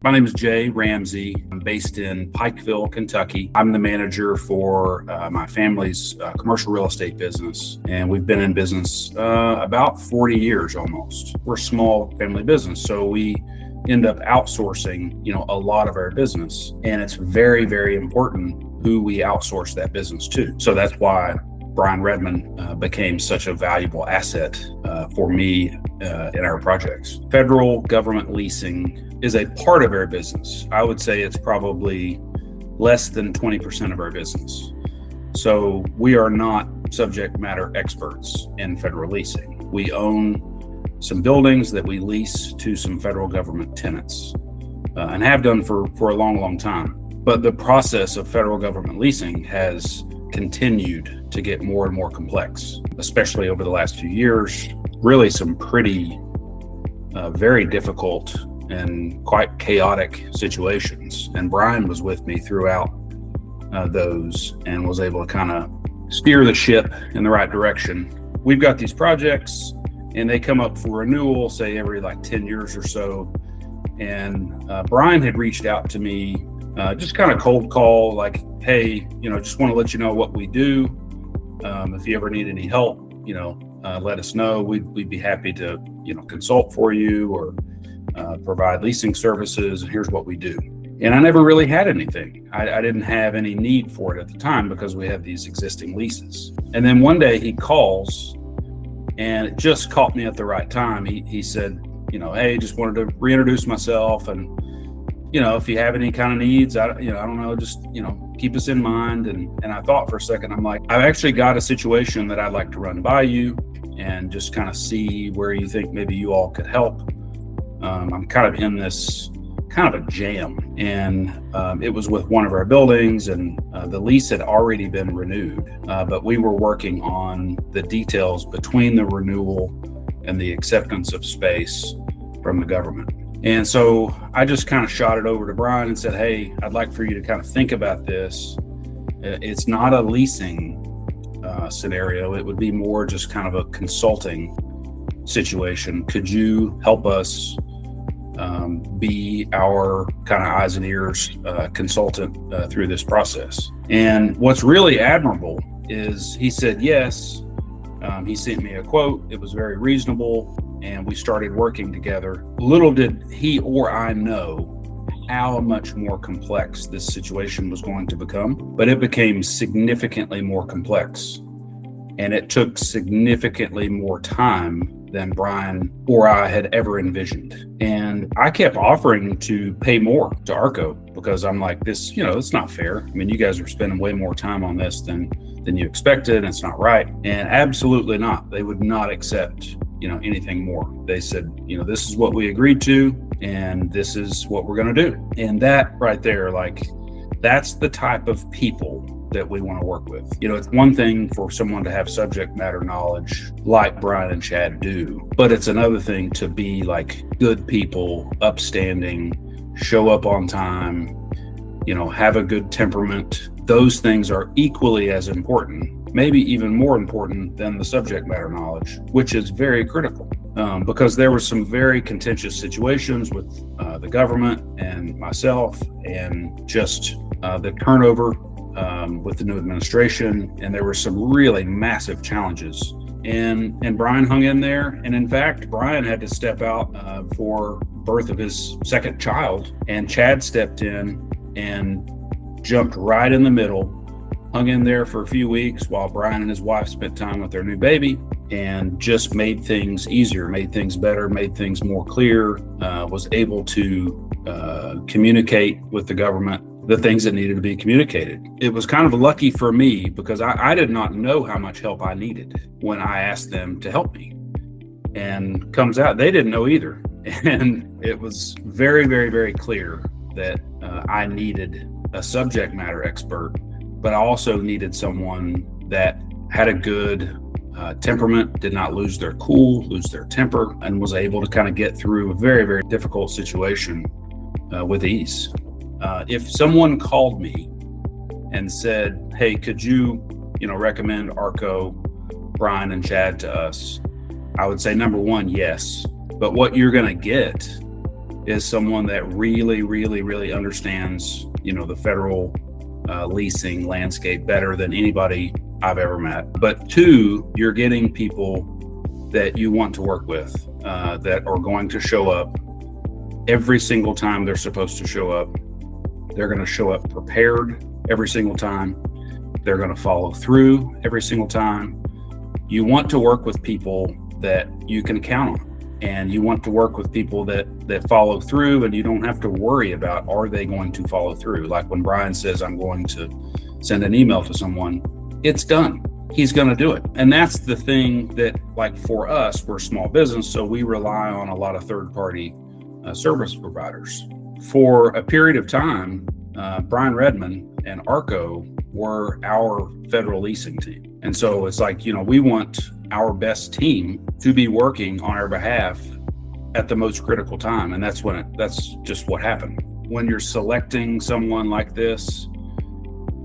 My name is Jay Ramsey. I'm based in Pikeville, Kentucky. I'm the manager for my family's commercial real estate business, and we've been in business about 40 years almost. We're a small family business, so we end up outsourcing, a lot of our business, and it's very, very important who we outsource that business to. So that's why Brian Redmond became such a valuable asset for me in our projects. Federal government leasing is a part of our business. I would say it's probably less than 20% of our business. So we are not subject matter experts in federal leasing. We own some buildings that we lease to some federal government tenants and have done for a long, long time. But the process of federal government leasing has continued to get more and more complex, especially over the last few years. Really some pretty, very difficult and quite chaotic situations. And Brian was with me throughout those and was able to kind of steer the ship in the right direction. We've got these projects and they come up for renewal, say every 10 years or so. And Brian had reached out to me, just kind of cold call, hey, just want to let you know what we do. If you ever need any help, let us know. We'd be happy to, consult for you or provide leasing services, and here's what we do. And I never really had anything. I didn't have any need for it at the time because we had these existing leases. And then one day he calls, and it just caught me at the right time. He said, hey, just wanted to reintroduce myself, and if you have any kind of needs, I don't know, just keep us in mind. And I thought for a second, I'm like, I've actually got a situation that I'd like to run by you and just kind of see where you think maybe you all could help. I'm kind of in this kind of a jam, and it was with one of our buildings, and the lease had already been renewed, but we were working on the details between the renewal and the acceptance of space from the government. And so I just kind of shot it over to Brian and said, hey, I'd like for you to kind of think about this. It's not a leasing scenario. It would be more just kind of a consulting situation. Could you help us be our kind of eyes and ears consultant through this process? And what's really admirable is he said yes. He sent me a quote. It was very reasonable, and we started working together. Little did he or I know how much more complex this situation was going to become, but it became significantly more complex, and it took significantly more time than Brian or I had ever envisioned. And I kept offering to pay more to ARCO because I'm like, this, it's not fair. I mean, you guys are spending way more time on this than you expected, and it's not right. And absolutely not. They would not accept, anything more. They said, this is what we agreed to, and this is what we're going to do. And that right there, that's the type of people that we want to work with. It's one thing for someone to have subject matter knowledge like Brian and Chad do, but it's another thing to be good people, upstanding, show up on time, have a good temperament. Those things are equally as important, maybe even more important than the subject matter knowledge, which is very critical because there were some very contentious situations with the government and myself, and just the turnover with the new administration, and there were some really massive challenges. And Brian hung in there, and in fact, Brian had to step out for birth of his second child, and Chad stepped in and jumped right in the middle, hung in there for a few weeks while Brian and his wife spent time with their new baby, and just made things easier, made things better, made things more clear, was able to communicate with the government the things that needed to be communicated. It was kind of lucky for me because I did not know how much help I needed when I asked them to help me. And comes out, they didn't know either. And it was very, very, very clear that I needed a subject matter expert, but I also needed someone that had a good temperament, did not lose their cool, lose their temper, and was able to kind of get through a very, very difficult situation with ease. If someone called me and said, hey, could you, recommend ARCO, Brian, and Chad to us, I would say, number one, yes. But what you're going to get is someone that really understands, the federal leasing landscape better than anybody I've ever met. But two, you're getting people that you want to work with, that are going to show up every single time they're supposed to show up. They're going to show up prepared every single time. They're going to follow through every single time. You want to work with people that you can count on, and you want to work with people that follow through, and you don't have to worry about, are they going to follow through? Like when Brian says, I'm going to send an email to someone, it's done. He's going to do it. And that's the thing that, like, for us, we're a small business, so we rely on a lot of third-party service providers. For a period of time, Brian Redmond and ARCO were our federal leasing team. And so it's like, we want our best team to be working on our behalf at the most critical time. And that's just what happened. When you're selecting someone like this,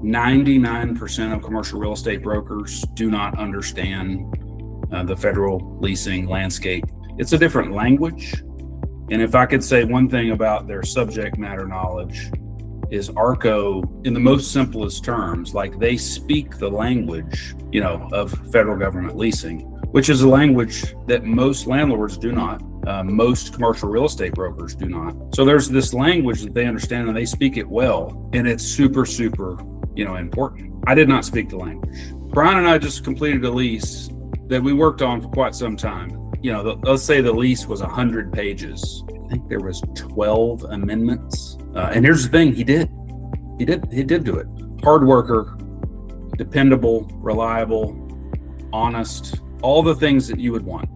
99% of commercial real estate brokers do not understand the federal leasing landscape. It's a different language. And if I could say one thing about their subject matter knowledge, is ARCO, in the most simplest terms, like, they speak the language, of federal government leasing, which is a language that most landlords do not. Most commercial real estate brokers do not. So there's this language that they understand, and they speak it well, and it's super, important. I did not speak the language. Brian and I just completed a lease that we worked on for quite some time. Let's say the lease was 100 pages. I think there was 12 amendments. And here's the thing, he did do it. Hard worker, dependable, reliable, honest, all the things that you would want.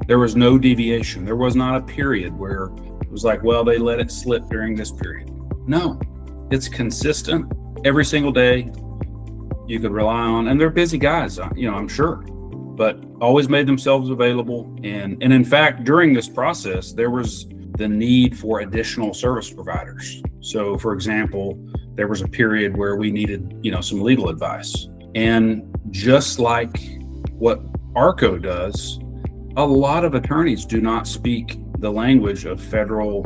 There was no deviation. There was not a period where it was like, well, they let it slip during this period. No, it's consistent every single day. You could rely on, and they're busy guys, I'm sure, but always made themselves available. And in fact, during this process, there was the need for additional service providers. So, for example, there was a period where we needed, some legal advice. And just like what ARCO does, a lot of attorneys do not speak the language of federal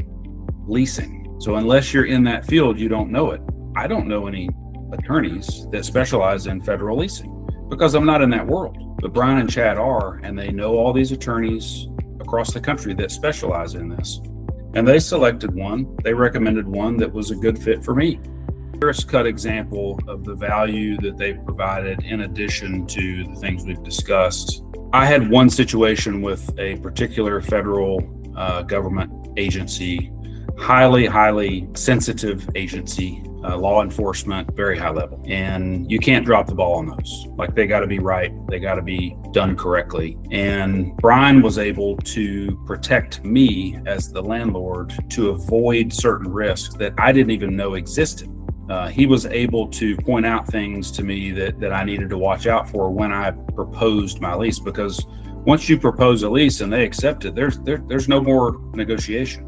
leasing. So unless you're in that field, you don't know it. I don't know any attorneys that specialize in federal leasing because I'm not in that world. But Brian and Chad are, and they know all these attorneys across the country that specialize in this. And they selected one, they recommended one that was a good fit for me. Here's a cut example of the value that they provided in addition to the things we've discussed. I had one situation with a particular federal government agency, highly sensitive agency, law enforcement, very high level. And you can't drop the ball on those. Like, they got to be right. They got to be done correctly. And Brian was able to protect me as the landlord to avoid certain risks that I didn't even know existed. He was able to point out things to me that I needed to watch out for when I proposed my lease, because once you propose a lease and they accept it, there's no more negotiation.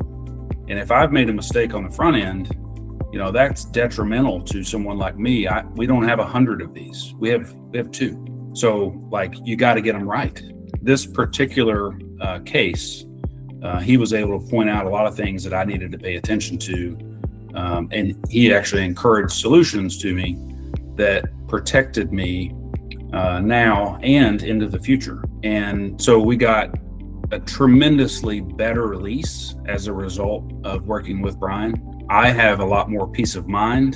And if I've made a mistake on the front end, that's detrimental to someone like me. We don't have 100 of these. We have 2. So, you got to get them right. This particular case, he was able to point out a lot of things that I needed to pay attention to. And he actually encouraged solutions to me that protected me now and into the future. And so we got a tremendously better lease as a result of working with Brian. I have a lot more peace of mind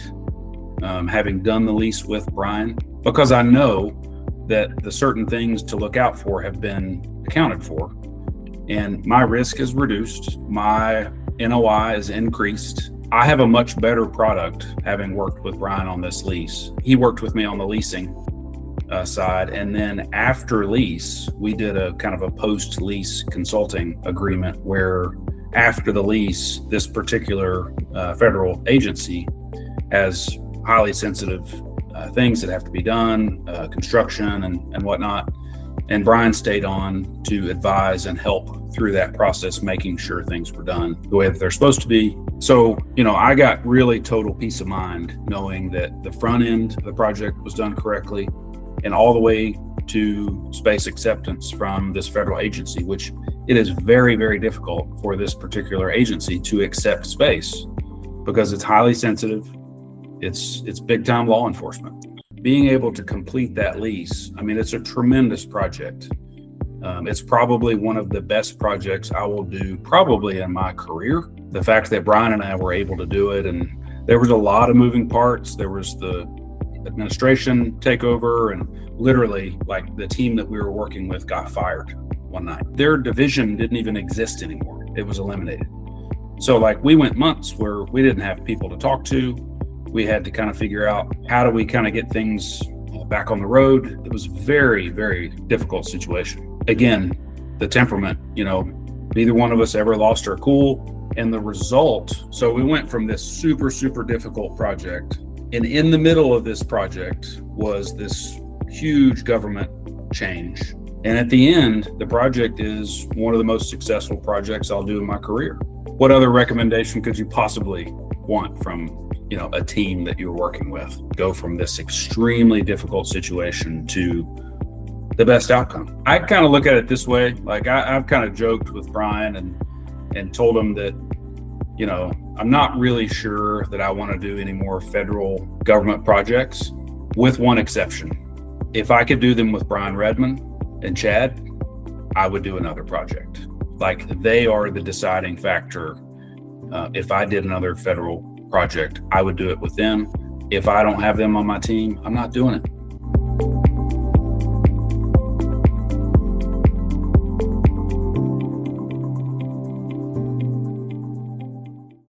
having done the lease with Brian, because I know that the certain things to look out for have been accounted for, and my risk is reduced. My NOI is increased. I have a much better product having worked with Brian on this lease. He worked with me on the leasing side, and then after lease, we did a kind of a post-lease consulting agreement where after the lease, this particular federal agency has highly sensitive things that have to be done, construction and whatnot. And Brian stayed on to advise and help through that process, making sure things were done the way that they're supposed to be. So, I got really total peace of mind knowing that the front end of the project was done correctly, and all the way to space acceptance from this federal agency, which it is very, very difficult for this particular agency to accept space because it's highly sensitive. It's big time law enforcement. Being able to complete that lease, I mean, it's a tremendous project. It's probably one of the best projects I will do probably in my career. The fact that Brian and I were able to do it, and there was a lot of moving parts. There was the administration takeover, and literally like the team that we were working with got fired one night. Their division didn't even exist anymore. It was eliminated. So like we went months where we didn't have people to talk to. We had to kind of figure out how do we kind of get things back on the road. It was a very, very difficult situation. Again, the temperament, neither one of us ever lost our cool. And the result, so we went from this super, super difficult project, and in the middle of this project was this huge government change. And at the end, the project is one of the most successful projects I'll do in my career. What other recommendation could you possibly want from a team that you're working with? Go from this extremely difficult situation to the best outcome. I kind of look at it this way. Like I've kind of joked with Brian and told him that, I'm not really sure that I want to do any more federal government projects, with one exception. If I could do them with Brian Redmond and Chad, I would do another project. Like they are the deciding factor. If I did another federal project, I would do it with them. If I don't have them on my team, I'm not doing it.